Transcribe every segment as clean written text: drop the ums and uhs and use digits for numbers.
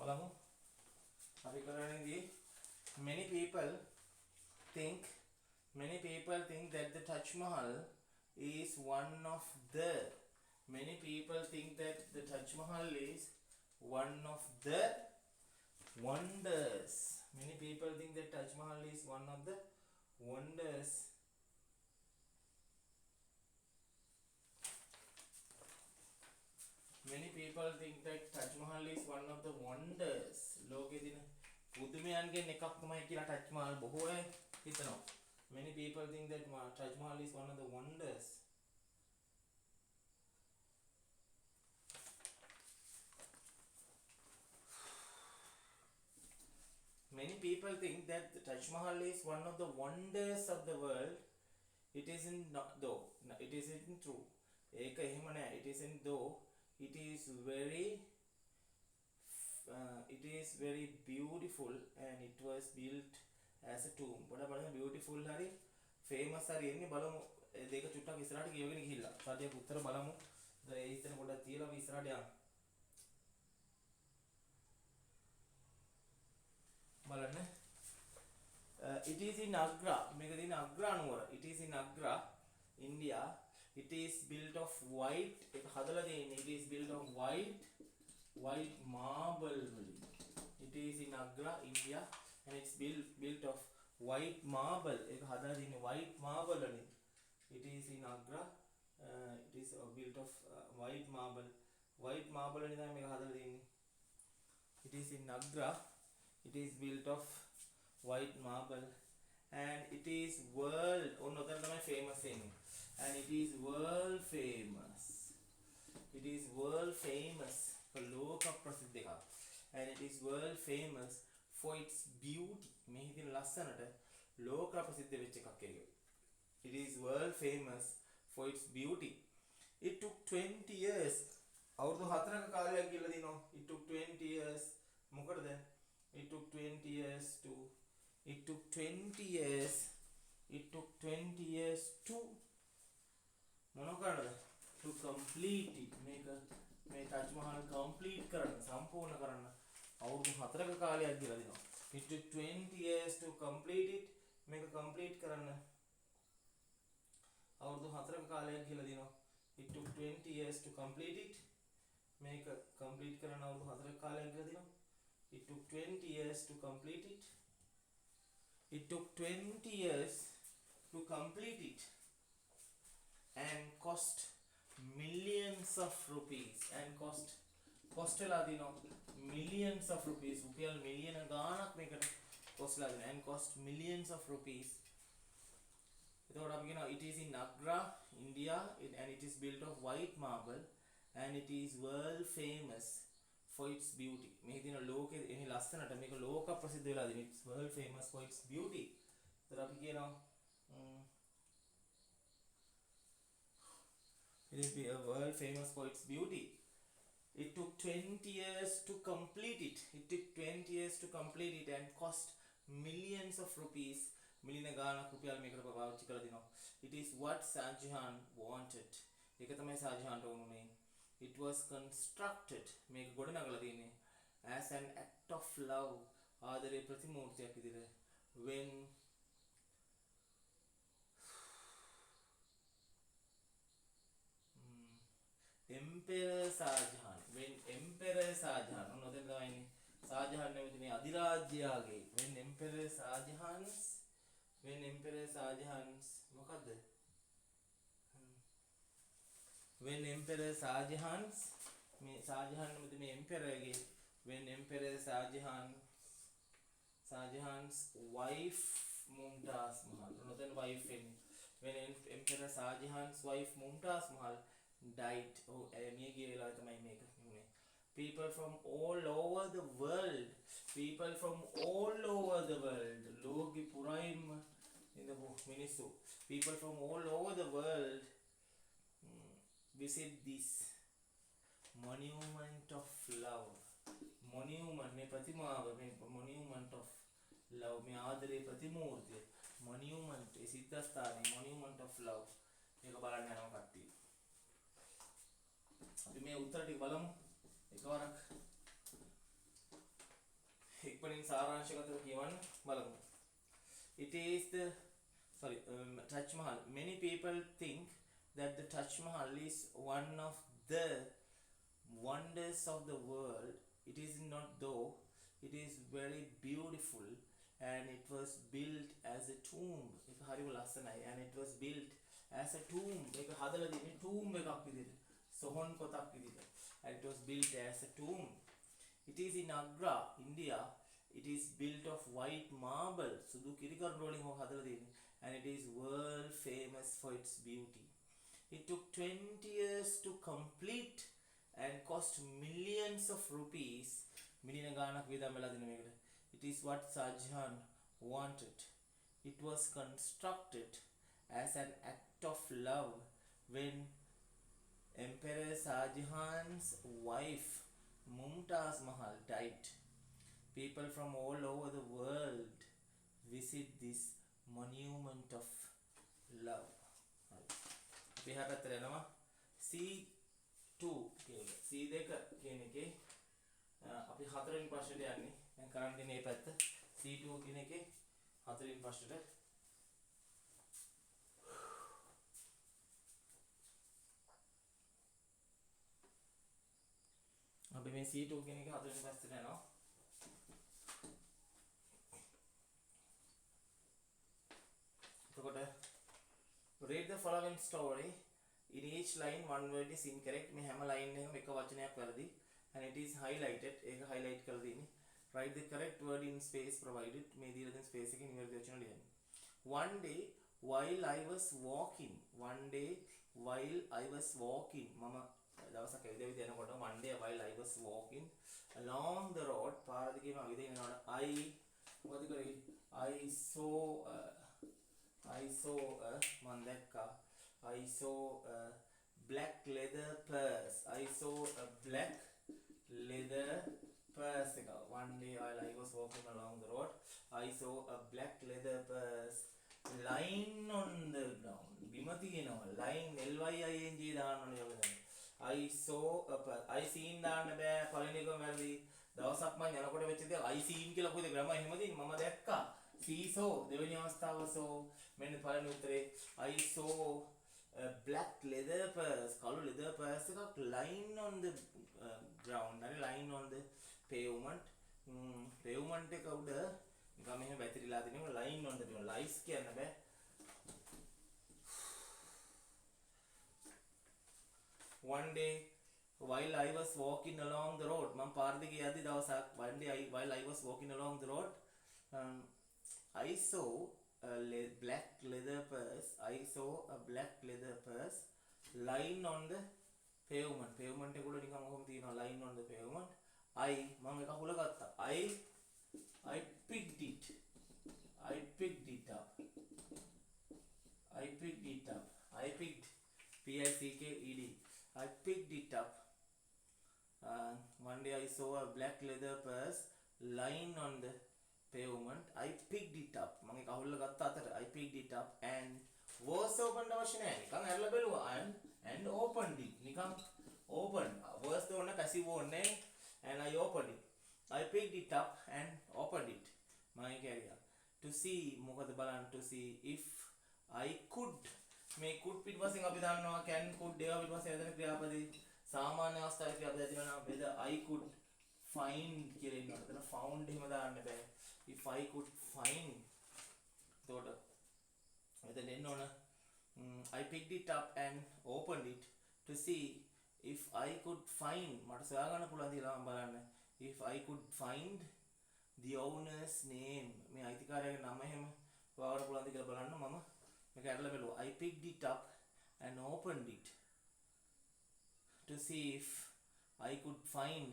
බලමු. අපි කරන්නේදී many people think that the Taj Mahal is one of the many people think that the Taj Mahal is one of the wonders. Many people think that Taj Mahal is one of the wonders. Many people think that Taj Mahal is one of the wonders. ලෝකයේ තියෙන පුදුමයන්ගෙන් එකක් තමයි කියලා Taj Mahal බොහෝ අය හිතනවා. Many people think that Taj Mahal is one of the wonders. Many people think that the Taj Mahal is one of the wonders of the world. It isn't not though. No, it isn't true. ඒක එහෙම නෑ. It isn't though. It is very beautiful and it was built as a tomb. පොඩ බලන්න beautiful හරි famous හරි එන්නේ බලමු. ඒ දෙක චුට්ටක් ඉස්සරහට කියවගෙන ගිහිල්ලා. සාටියක් උත්තර බලමු. දැන් ඒ හිතන පොඩක් තියලා අපි ඉස්සරහට යමු. බලන්න. It is in Agra. මේක තියෙන Agra නුවර. It is in Agra, India. It is built of white. ඒක හදලා තියෙන්නේ. It is built of white marble. It is in Agra, India, and it's built of white marble. ඒක හදලා තියෙන්නේ white marble වලින්. It is in Agra. It is built of white marble. White marble වලින් තමයි මේක හදලා තියෙන්නේ. It is in Agra. It is built of white marble, and it is world. ඔන්න ඔතන තමයි famous වෙන්නේ. And it is world famous. It is world famous for ලෝක ප්‍රසිද්ධ එකක්. And it is world famous for its beauty. මේ හිතන ලස්සනට ලෝක ප්‍රසිද්ධ වෙච්ච එකක් ඒක. It is world famous for its beauty. It took 20 years. අවුරුදු 4ක කාලයක් ගිහලා දිනවා. It took 20 years. මොකටද? It took 20 years to මොන කරන්නද? To complete it. මේ Taj Mahal complete කරන්න, සම්පූර්ණ කරන්න අවුරුදු 4ක කාලයක් ගිහලා දිනවා. It took 20 years to complete it. මේක complete කරන්න අවුරුදු 4ක කාලයක් ගිහලා දිනවා. It took 20 years to complete it. මේක complete කරන්න අවුරුදු 4ක කාලයක් ගිහලා දිනවා. It took 20 years to complete it. It took 20 years to complete it and cost millions of rupees. And cost වෙලා දිනවා millions of rupees. රුපියල් මිලියන ගාණක් මේකට cost වෙලා දිනවා. And cost millions of rupees. එතකොට අපි කියනවා it is in Agra, India, and it is built of white marble and it is world famous for its beauty. මේ දින ලෝකෙ එහි ලස්සනට මේක ලෝක ප්‍රසිද්ධ වෙලා දින. It's world famous for its beauty. ඒතර අපි කියනවා it is world famous for its beauty. It took 20 years to complete it. It took 20 years to complete it and cost millions of rupees. මිලියන ගාණක් රුපියල් මේකට පාවිච්චි කරලා දිනවා. It is what Shah Jahan wanted. ඒක තමයි Shah Jahanට ඕනුනේ. It was constructed. මේක ගොඩනගලා තියෙන්නේ as an act of love. ආදරේ ප්‍රතිමූර්තියක් විදිහට. When Emperor Shah Jahan. When Emperor Shah Jahan. ඔන්න ඔතන තමයි ඉන්නේ. Shah Jahan නෙමෙයි අධිරාජ්‍යයාගේ. When Emperor Shah Jahan's මොකද්ද? When Emperor Shah Jahan's මේ Shah Jahan නෙමෙයි මේ Emperor ගේ. When Emperor Shah Jahan's wife Mumtaz Mahal. ඔන්න ඔතන wife එන්නේ. When Emperor Shah Jahan's wife Mumtaz Mahal died. මේ ගිය වෙලාවේ තමයි මේක නුනේ. People from all over the world. ලෝකෙ පුරාම ඉඳපු මිනිස්සු. People from all over the world visit this monument of love. Monument මේ ප්‍රතිමාව මේ monument of love මේ ආදරේ ප්‍රතිමූර්තිය. Monument A සිද්ධාස්ථානේ monument of love. මේක බලන්න යනවා කට්ටිය. අපි මේ උත්තර ටික බලමු එකවරක්. ඉක්මනින් සාරාංශගතව කියවන්න බලමු. It is the Taj Mahal. Many people think that the Taj Mahal is one of the wonders of the world. It is not though. It is very beautiful and it was built as a tomb. ඒක හරිම ලස්සනයි. And it was built as a tomb. ඒක හදලා තියෙන්නේ tomb එකක් විදිහට. සොහොන් පොතක් විදිහට. And it was built as a tomb. It is in Agra, India. It is built of white marble. සුදු කිරිකරු වලින් හදලා තියෙන්නේ. And it is world famous for its beauty. It took 20 years to complete and cost millions of rupees. මිලියන ගාණක් වියදම් වෙලා දෙන මේකට. It is what Shah Jahan wanted. It was constructed as an act of love when Emperor Shah Jahan's wife Mumtaz Mahal died. People from all over the world visit this monument of love. අපි හැපැත්තට යනවා C2 කියන එක. C2 කියන එකේ අපි හතරවෙනි ප්‍රශ්නෙට යන්නේ. දැන් කරන්න තියෙන මේ පැත්ත C2 කියන එකේ හතරවෙනි ප්‍රශ්නෙට. අපි මේ C2 කියන එකේ හතරවෙනි ප්‍රශ්නෙට යනවා. Read the following story. In each line one word is incorrect. මේ හැම line එකම එක වචනයක් වැරදි. And it is highlighted. ඒක highlight කරලා තියෙන්නේ. Write the correct word in space provided. මේ දීලා තියෙන space එකේ නිවැරදි වචන ලියන්න. One day while I was walking. One day while I was walking. මම දවසක් ඇවිදවිද යනකොට one day while I was walking along the road. පාර දිගේ මම ඇවිදින යනකොට මොකද කරේ? I saw මම දැක්කා. I saw a black leather purse. I saw a black leather purse. One day while I was walking along the road, I saw a black leather purse lying on the ground. බිම තියෙනවා. lying lying දාන්න ඕනේ ඔයගොල්ලෝ. I saw a purse. I seen දාන්න බෑ. පළවෙනි එකම වැරදි. දවසක් මම යනකොට වෙච්ච දේ I seen කියලා කොහෙද ග්‍රැමර් එහෙම තියෙන්නේ. මම දැක්කා. See saw දෙවෙනි අවස්ථාව saw මෙන්න පළවෙනි උත්තරේ I saw a black leather purse කළු leather purse එකක් lying on the ground හරි lying on the pavement pavement එක උඩ නිකන් මෙහෙම වැතිරිලා තියෙනවා lying on the pavement lies කියන්න බෑ one day while I was walking along the road මම පාර දිගේ යද්දි දවසක් one day while I was walking along the road I saw a black leather purse. I saw a black leather purse lying on the pavement. Pavement එක උඩ නිකන් ඔහොම තියෙනවා lying on the pavement. මම එක අහුල ගත්තා. I picked it. I picked it up. I picked it up. I picked P-I-C-K-E-D. I picked it up. One day I saw a black leather purse lying on the pavement. I picked it up. මම ඒක අහුල්ලා ගත්ත අතර I picked it up and was opened අවශ්‍ය නැහැ. නිකන් ඇරලා බැලුවා and opened it. නිකන් open. was the one passive ඕනේ and I opened it. I picked it up and opened it. මම ඒක ඇරියා. To see මොකද බලන්න to see if I could මේ could පිටපස්සෙන් අපි දන්නවා can could ඒවා පිටපස්සෙන් හදන ක්‍රියාපදේ සාමාන්‍ය අවස්ථාවේ ක්‍රියාපද දෙනවා whether I could find කියලා ඉන්නවා. එතන found එහෙම දාන්න බෑ. If I could find I picked it up and opened it to see if I could find මට සොයාගන්න පුළුවන් දිලා මම බලන්න if I could find the owner's name මේ අයිතිකාරයාගේ නම එහෙම හොයාගන්න පුළුවන්ද කියලා බලන්න මම මේක ඇරලා බලුවා I picked it up and opened it to see if I could find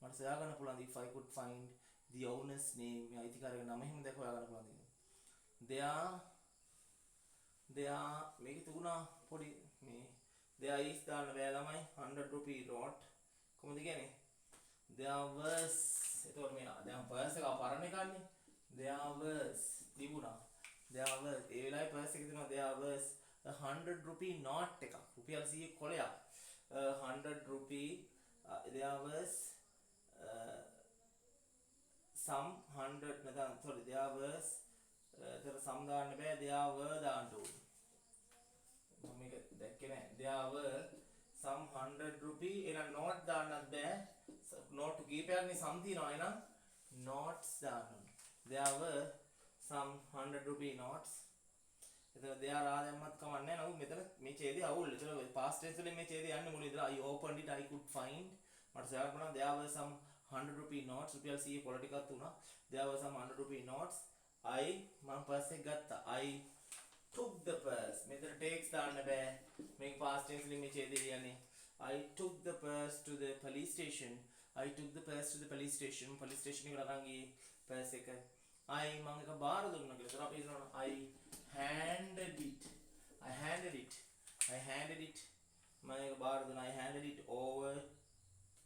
මට සොයාගන්න පුළුවන්ද if I could find the owner's name මේ අයිතිකාරයාගේ නම එහෙම දැක හොයාගන්න පුළුවන්ද there මේක තුනා පොඩි මේ there is දාන්න බෑ ළමයි 100 rupee note කොහොමද කියන්නේ there was එතකොට මේ දැන් පර්ස් එක පරණ එකන්නේ there was තිබුණා there was ඒ වෙලාවේ පර්ස් එකේ තියෙනවා there was a 100 rupee note එකක් රුපියල් 100 කොලයක් 100 rupee there was some hundred sorry there was some දාන්න බෑ there were දාන්න ඕනේ මම මේක දැක්කේ නෑ there were some 100 rupee එන note දාන්නත් බෑ note කීපයක් නේ some තියනවා එහෙනම් notes දාන්න ඕනේ there were some 100 rupee notes එතන there ආ දැම්මත් කමක් නෑ නමුත් මෙතන මේ ඡේදය අවුල් එතන past tense වලින් මේ ඡේදය යන්නේ මුලින් ඉඳලා I opened it I could find මට සොයාගන්න පුළුවන් there were some 100 rupee notes රුපියල් 100 පොළ ටිකක් තුනා there were some 100 rupee notes I මම purse එක ගත්තා I took the purse මෙතන takes දාන්න බෑ මේක past tense වලින් මේ ඡේදය කියන්නේ I took the purse to the police station I took the purse to the police station එකට අරන් ගියේ purse එක I මම එක බාර දුන්නා කියලා. එතන අපි කියනවා I handed it මම එක බාර දුන්නා I handed it over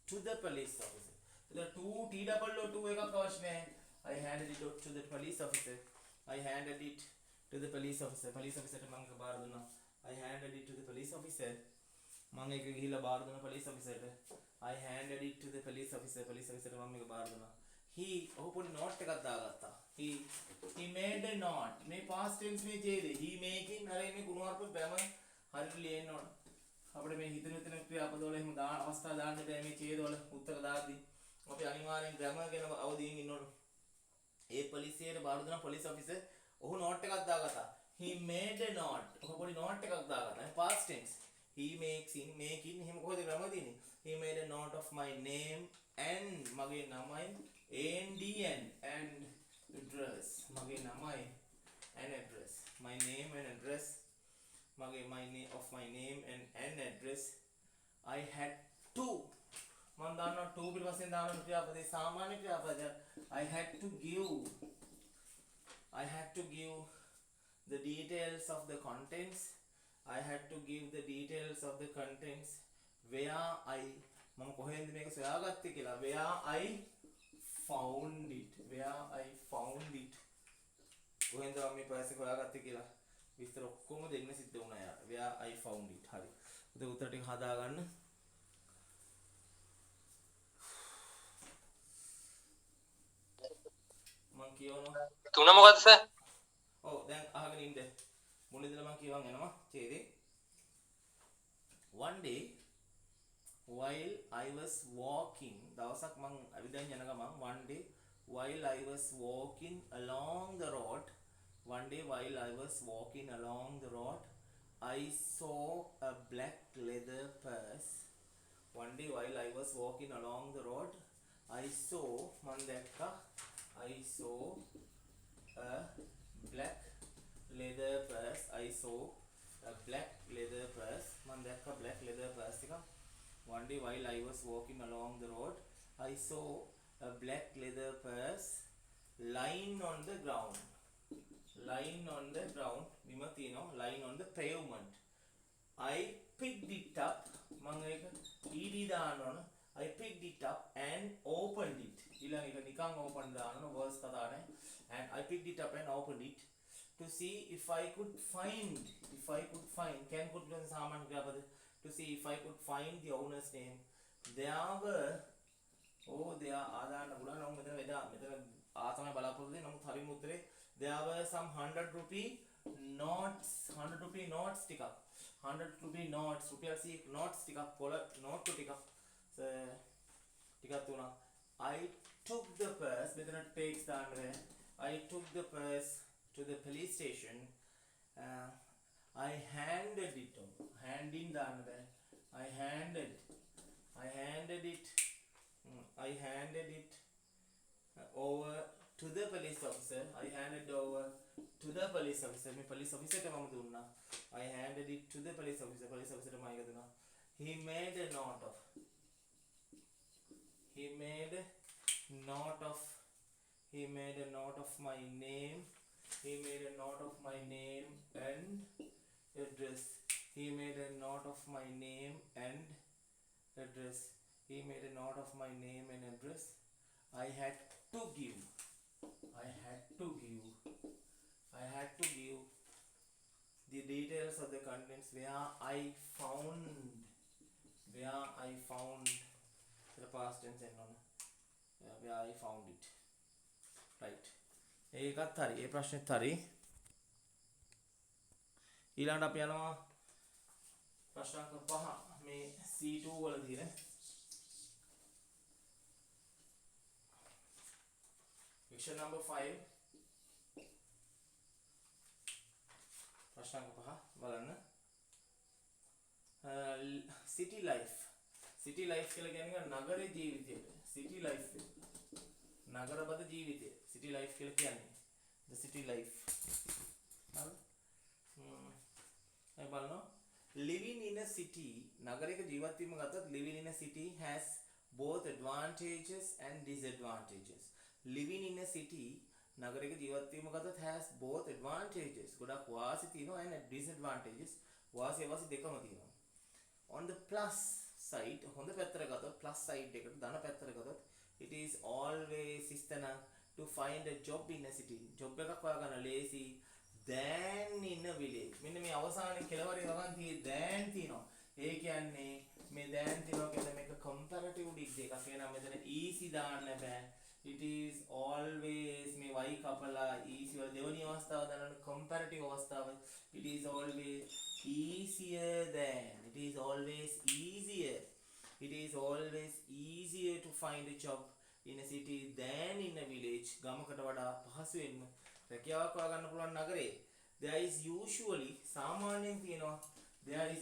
to the police officer. එතන 2 T double O 2 එකක් අවශ්‍ය නැහැ. I handed it to the police officer. I handed it to the police officer. police officer ට මම එක බාර දුන්නා. I handed it to the police officer. මම එක ගිහිල්ලා බාර දුන්නා police officer ට. I handed it to the police officer. police officer ට මම එක බාර දුන්නා. He ඔහු පොඩි note එකක් දාගත්තා. He made a note. මේ past tense මේ ඡේදේ. He making හරි මේ ගුණාර්ථ බෑම හරියට ලියන්න ඕන. අපිට මේ හිතන ක්‍රියාපදවල එහෙම අවස්ථා දාන්න බෑ මේ ඡේදවල උත්තර දාද්දි. අපි අනිවාර්යෙන් grammar ගැන අවදීන් ඉන්න ඕන. ඒ පොලිසියට බාර දුන්නා police officer ඔහු note එකක් දාගත්තා. He made a note. ඔහු පොඩි note එකක් දාගත්තා. past tense. He making එහෙම කොහොමද grammar තියෙන්නේ? He made a note of my name and මගේ නමයි and address මගේ නමයි and address my name and address මගේ my name of my name and address I had to මම දානවා to පිටපස්සෙන් දානවා ක්‍රියාපදේ සාමාන්‍ය ක්‍රියාපදය I had to give the details of the contents I had to give the details of the contents where I මම කොහෙන්ද මේක සොයාගත්තේ කියලා where I found it කොහෙන්ද මම මේ පර්ස් එක හොයාගත්තේ කියලා විස්තර ඔක්කොම දෙන්න සිද්ධ වුණා යාට where I found it හරි උදේ උත්තර ටික හදාගන්න මම කියවනවා තුන මොකද්ද සර් ඔව් දැන් අහගෙන ඉන්න මුලින්දලා මම කියවන් යනවා ඡේදේ one day while I was walking දවසක් මම අවිදන් යන ගමන් one day while I was walking along the road I saw a black leather purse one day while I was walking along the road I saw මම දැක්කා I saw a black leather purse මම දැක්කා black leather purse එක one day while I was walking along the road I saw a black leather purse lying on the ground බිම තියෙනවා lying on the pavement I picked it up මම ඒක ed දාන්න ඕන I picked it up and opened it ඊළඟ එක නිකන් open දාන්න ඕන words කතා නැහැ and I picked it up and opened it to see if I could find can could learn සාමාන්‍ය ක්‍රියාපද to see if I could find the owner's name there were ආදාන්න පුළුවන් නම් මෙතන තමයි බලාපොරොත්තු වෙන්නේ නමුත් හරිම උත්තරේ there were some 100 rupee notes ටිකක් 100 rupee notes රුපියල් 100 notes ටිකක් පොළ note ටිකක් තුනක් I took the purse මෙතන takes දාන්න බෑ I took the purse to the police station I handed it handing දාන්න බෑ I handed it over to the police officer I handed over to the police officer මේ police officer ට මම දුන්නා I handed it to the police officer ට මම ඒක දුන්නා he made a note of my name and address he made a note of my name and address I had to give the details of the contents where I found the past tense and on where I found it right ඒකත් හරි ඒ ප්‍රශ්නෙත් හරි ඊළඟට අපි යනවා ප්‍රශ්න අංක 5 මේ C2 වලදී නේ question number 5 ප්‍රශ්න අංක 5 බලන්න city life කියලා කියන්නේ නගරේ ජීවිතයට city life නගරබද ජීවිතය city life කියලා කියන්නේ the city life හරි බලන්න living in a city නගරයක ජීවත් වීම ගත්තොත් living in a city has both advantages and disadvantages living in a city නගරයක ජීවත් වීම ගත්තොත් has both advantages ගොඩක් වාසි තියෙනවා and disadvantages වාසි දෙකම තියෙනවා on the plus side හොඳ පැත්තට ගත්තොත් plus side එකට ධන පැත්තට ගත්තොත් it is always istana to find a job in a city job එකක් හොයාගන්න ලේසි than in a village මෙන්න මේ අවසානයේ කෙලවරේ වගන් තියෙ than තියෙනවා ඒ කියන්නේ මේ than තියෙනවා කියන්නේ මේක comparative degree එකක් එනවා මෙතන easy දාන්න බෑ it is always මේ y කපලා easy වල දෙවෙනි අවස්ථාව දාන්න comparative අවස්ථාව it is always easier than it is always easier to find a job in a city than in a village ගමකට වඩා පහසුවෙන්ම රැකියාවක් හොයාගන්න පුළුවන් නගරේ there is usually සාමාන්‍යයෙන් තියෙනවා there is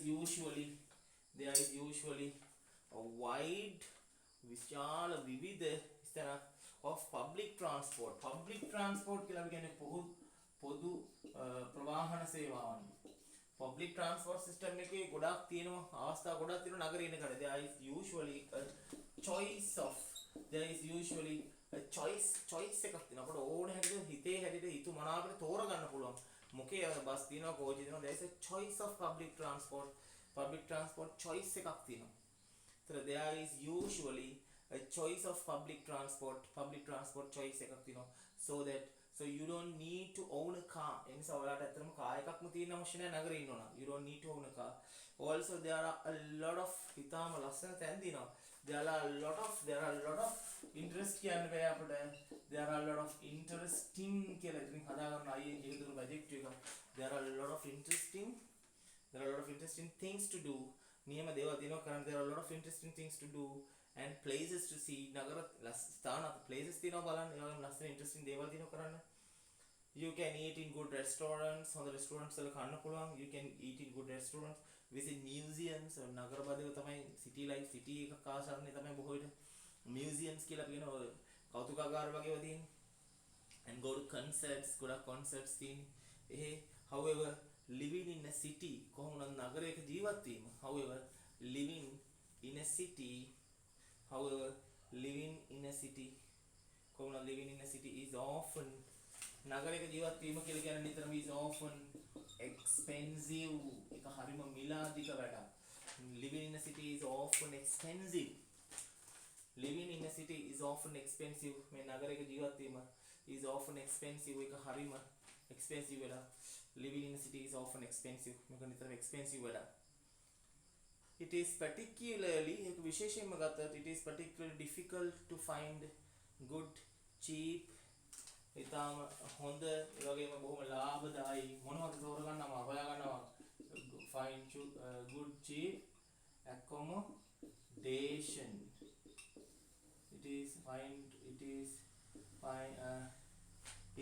usually a wide විශාල විවිධ ස්ථාන of public transport කියලා කියන්නේ පොදු ප්‍රවාහන සේවාවන් public transport system එකේ ගොඩක් තියෙනවා අවස්ථා ගොඩක් තියෙනවා නගරේ ඉන්නකට there is usually a choice එකක් තියෙනවා අපිට ඕන හැටියට හිතේ හැටියට හිතු මනාවට තෝරගන්න පුළුවන් මොකේ බස් තියෙනවා කෝච්චි තියෙනවා there is a choice of public transport choice එකක් තියෙනවා so there is usually a choice of public transport choice එකක් තියෙනවා so you don't need to own a car එනිසා ඔයාලට ඇත්තටම කාර් එකක්ම තියෙන්න අවශ්‍ය නැහැ නගරේ ඉන්නවා නම් you don't need to own a car also there are a lot of හිතාම ලස්සන තැන් තියෙනවා there are a lot of interest කියන්නේ බෑ අපිට there are a lot of interesting කියලා ඉතින් හදාගන්න අයියෙන් ජීවිතේ ප්‍රොජෙක්ට් එක there are a lot of interesting things to do නියම දේවල් තියෙනවා කරන්න there are a lot of interesting things to do and places to see නගර ස්ථාන places තියෙනවා බලන්න ඒ වගේම ලස්සන interesting දේවල් තියෙනවා කරන්න you can eat in good restaurants හොඳ restaurants වල කන්න පුළුවන් you can eat in good restaurants visit museums නගර බදේ තමයි city life city එක කාසාරනේ තමයි බොහෝ විට museums කියලා කියන කෞතුකාගාර වගේ ඒවා තියෙන්නේ and go to concerts ගොඩක් concerts තියෙන්නේ however living in a city කොහොමද නගරයක ජීවත් වීම however living in a city is often නගරයක ජීවත් වීම කියලා කියන්නේ නිතරම is often expensive ඒක හරිම මිලාදික වැඩක් living in a city is often expensive මේ නගරයක ජීවත් වීම is often expensive ඒක හරිම expensive වැඩක් living in a city is often expensive මේක නිතරම expensive වැඩක් it is particularly ඒක විශේෂයෙන්ම ගත්තොත් it is particularly difficult to find good cheap ඉතාලම හොඳ ඒ වගේම බොහොම ලාභදායි මොනවද තෝරගන්නවා හොයාගන්නවා find good cheap accommodation it is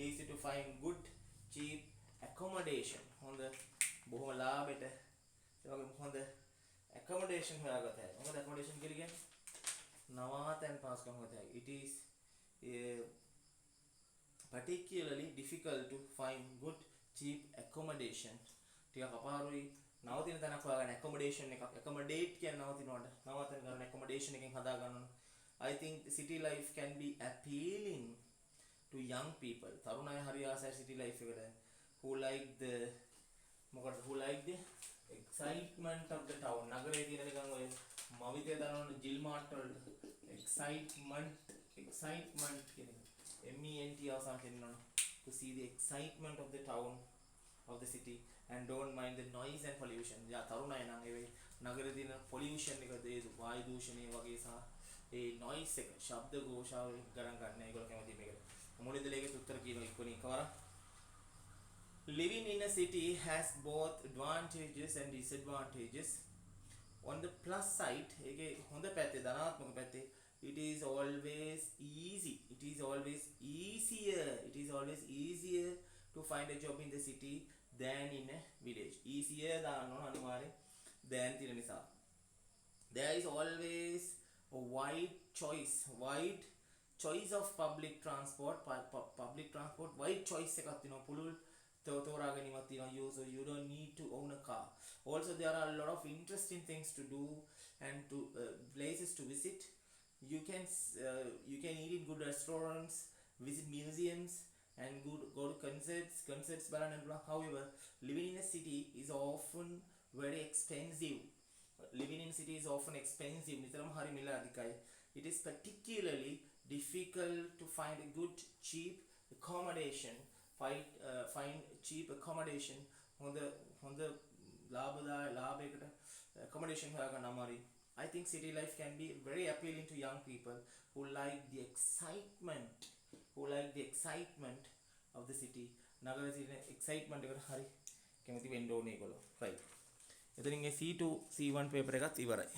easy to find good cheap accommodation හොඳ බොහොම ලාභයට ඒ වගේම හොඳ accommodation හොයාගත හැකියි මොකද accommodation කියලා කියන්නේ නවාතැන් පාස්කම් හොයාගත හැකියි it is particularly difficult to find good cheap accommodation ටිකක් අපහරුයි නවතින තැනක් හොයාගන්න accommodation එකක් accommodate කියන්නේ නවතන ගන්න accommodation එකෙන් හදා ගන්න I think city life can be appealing to young people තරුණ අය හරි ආසයි city life එකට who like the excitement of the town නගරේ තියෙන නිකන් ඔය මවිතේ දනවන ජිල් මාට් වලට excitement කියන MENT අවසන් කරනවා to see the excitement of the town of the city and don't mind the noise and pollution යා තරුණ අය නම් ඒ නගරේ තියෙන pollution එක දේ වායු දූෂණය වගේ සහ ඒ noise එක ශබ්ද ഘോഷාව ගණන් ගන්න ඒගොල්ලෝ කැමති මේකට මුලින්දලේකේ උත්තර කියනවා ඉක්කොණි එකවර. Living in a city has both advantages and disadvantages. On the plus side, ඒකේ හොඳ පැත්තේ ධනාත්මක පැත්තේ, it is always easy. It is always easier. It is always easier to find a job in the city than in a village. Easier දාන්න ඕන අනිවාර්යෙන් than තියෙන නිසා. There is always a wide choice of public transport. Public transport wide choice එකක් තියෙනවා. පුළුල් තෝරා ගැනීමක් තියෙනවා. So you don't need to own a car. Also there are a lot of interesting things to do and to places to visit. You can eat in good restaurants, visit museums and go to concerts බලන්න. However, living in a city is often very expensive. Living in city is often expensive. නිතරම හරි මිල අධිකයි. It is particularly difficult to find a good cheap accommodation. Find cheap accommodation. හොඳ ලාභයකට accommodation හොයාගන්න අමාරුයි. I think city life can be very appealing to young people who like the excitement of the city. නගරේ තියෙන excitement එකට හරි කැමති වෙන්න ඕනේ ඒගොල්ලෝ. right. එතනින් ඒ C2 C1 paper එකත් ඉවරයි.